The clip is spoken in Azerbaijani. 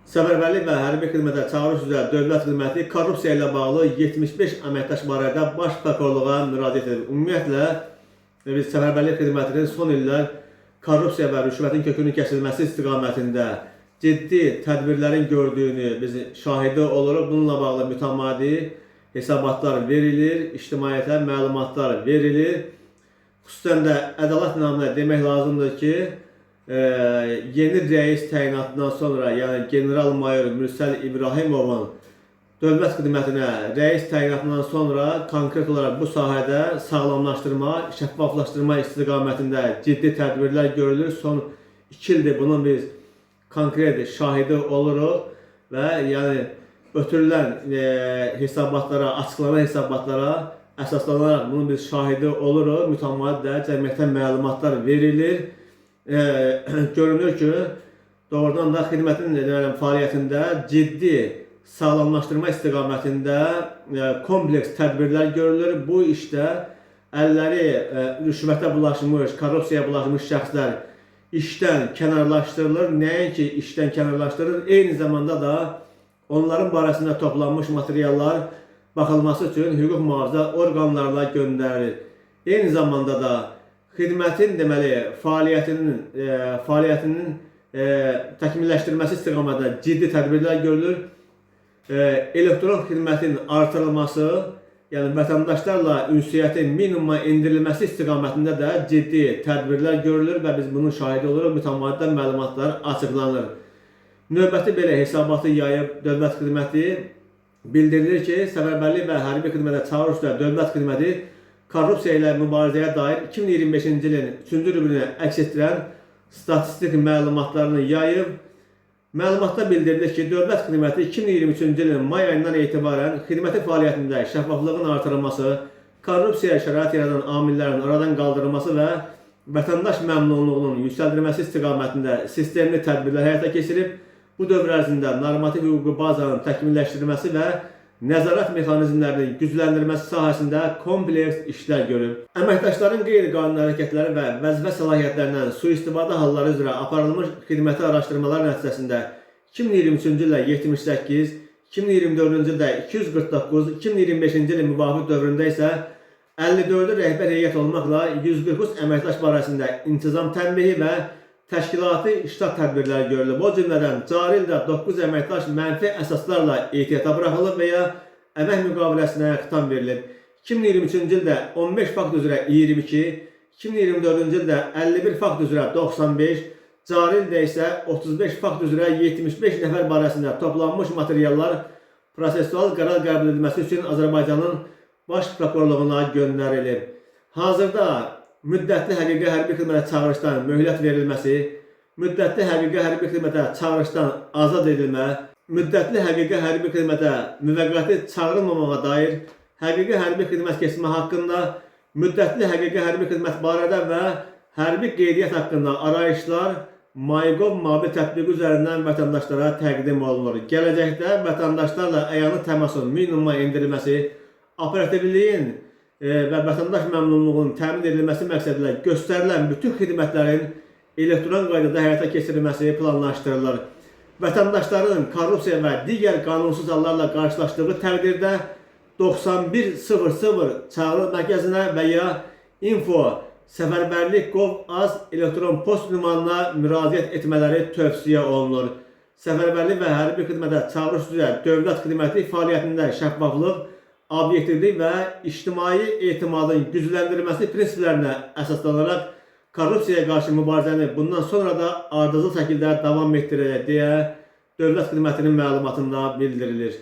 Səfərbərlik və hərbi xidmətə çağırış üzrə Dövlət Xidməti korrupsiya ilə bağlı 75 əməkdaş barədə Baş Prokurorluğa müraciət edir. Ümumiyyətlə, biz səfərbərlik xidmətinin son illər korrupsiya və rüşvətin kökünün kəsilməsi istiqamətində ciddi tədbirlərin gördüyünü biz şahidi oluruq. Bununla bağlı mütəmadi hesabatlar verilir, ictimaiyyətə məlumatlar verilir. Xüsusən də ədalət naminə demək lazımdır ki, yeni rəis təyinatından sonra, yəni general-mayor Mürsəl İbrahimovun dövlət xidmətinə rəis təyinatından sonra konkret olaraq bu sahədə sağlamlaşdırma, şəffaflaşdırma istiqamətində ciddi tədbirlər görülür. Son 2 ildir bunun biz konkret şahidi oluruq və yəni ötürülən hesabatlara, açıqlanan hesabatlara əsaslanaraq bunun biz şahidi oluruq. Mütəmadi də cəmiyyətə məlumatlar verilir. Görünür ki, doğrudan da xidmətin fəaliyyətində ciddi sağlamlaşdırma istiqamətində kompleks tədbirlər görülür. Bu işdə əlləri rüşvətə bulaşmış, korrupsiyaya bulaşmış şəxslər işdən kənarlaşdırılır. Nəinki işdən kənarlaşdırılır, eyni zamanda da onların barəsində toplanmış materiallar baxılması üçün hüquq mühafizə orqanlarına göndərilir. Eyni zamanda da xidmətin deməli fəaliyyətinin təkmilləşdirilməsi istiqamətində ciddi tədbirlər görülür. Elektron xidmətin artırılması, yəni vətəndaşlarla ünsiyyətin minimuma endirilməsi istiqamətində də ciddi tədbirlər görülür və biz bunun şahidi oluruq. Mütəmadidən məlumatlar açıqlanır. Növbəti belə hesabatı yayıb Dövlət Xidməti bildirilir ki, səfərbərlik və hərbi xidmətə çağırış üzrə Dövlət Xidməti korrupsiya ilə mübarizəyə dair 2025-ci ilin 3-cü rübünü əks etdirən statistik məlumatlarını yayıb. Məlumatda bildirilir ki, Dövlət Xidməti 2023-cü ilin may ayından etibarən xidməti fəaliyyətində şəffaflığın artırılması, korrupsiya şərait yaradan amillərin aradan qaldırılması və vətəndaş məmnunluğunun yüksəldilməsi istiqamətində sistemli tədbirlər həyata keçirib. Bu dövr ərzində normativ hüquqi bazanın təkmilləşdirilməsi və nəzarət mexanizmlərinin gücləndirilməsi sahəsində kompleks işlər görüb. Əməkdaşların qeyri-qanuni hərəkətləri və vəzifə səlahiyyətlərindən sui-istifadə halları üzrə aparılmış xidməti araşdırmalar nəticəsində 2023-cü ildə 78, 2024-cü ildə 249, 2025-ci ilin müvafiq dövründə isə 54 rəhbər heyət olmaqla 143 əməkdaş barəsində intizam tənbihi və təşkilati iştirak tədbirləri görülüb. O cümlədən cari ildə 9 əməkdaş mənfi əsaslarla ehtiyata buraxılıb və ya əmək müqaviləsinə xitam verilib. 2023-cü ildə 15 fakt üzrə 22, 2024-cü ildə 51 fakt üzrə 95, cari ildə isə 35 fakt üzrə 75 nəfər barəsində toplanmış materiallar prosessual qərar qəbul edilməsi üçün Azərbaycanın Baş Prokurorluğuna göndərilib. Hazırda müddətli həqiqi hərbi xidmətə çağırışdan möhlət verilməsi, müddətli həqiqi hərbi xidmətə çağırışdan azad edilmə, müddətli həqiqi hərbi xidmətə müvəqqəti çağırılmamağa dair həqiqi hərbi xidmət keçmə haqqında, müddətli həqiqi hərbi xidmət barədə və hərbi qeydiyyat haqqında arayışlar MyGov mobil tətbiqi üzərindən vətəndaşlara təqdim olunur. Gələcəkdə vətəndaşlarla əyani təmasın minimuma endirilməsi, operativliyin və vətəndaş məmnunluğunun təmin edilməsi məqsədilə göstərilən bütün xidmətlərin elektron qaydada həyata keçirilməsi planlaşdırılır. Vətəndaşların korrupsiya və digər qanunsuz hallarla qarşılaşdığı təqdirdə 9100 çağrı mərkəzinə və ya info səfərbərlik.gov.az elektron post ünvanına müraciət etmələri tövsiyə olunur. Səfərbərlik və hərbi xidmətə çağırış üzrə Dövlət Xidməti fəaliyyətində şəffaflıq, obyektivlik və ictimai etimadın gücləndirilməsi prinsiplərinə əsaslanaraq korrupsiyaya qarşı mübarizəni bundan sonra da ardıcıl şəkildə davam etdirəcək deyə Dövlət Xidmətinin məlumatında bildirilir.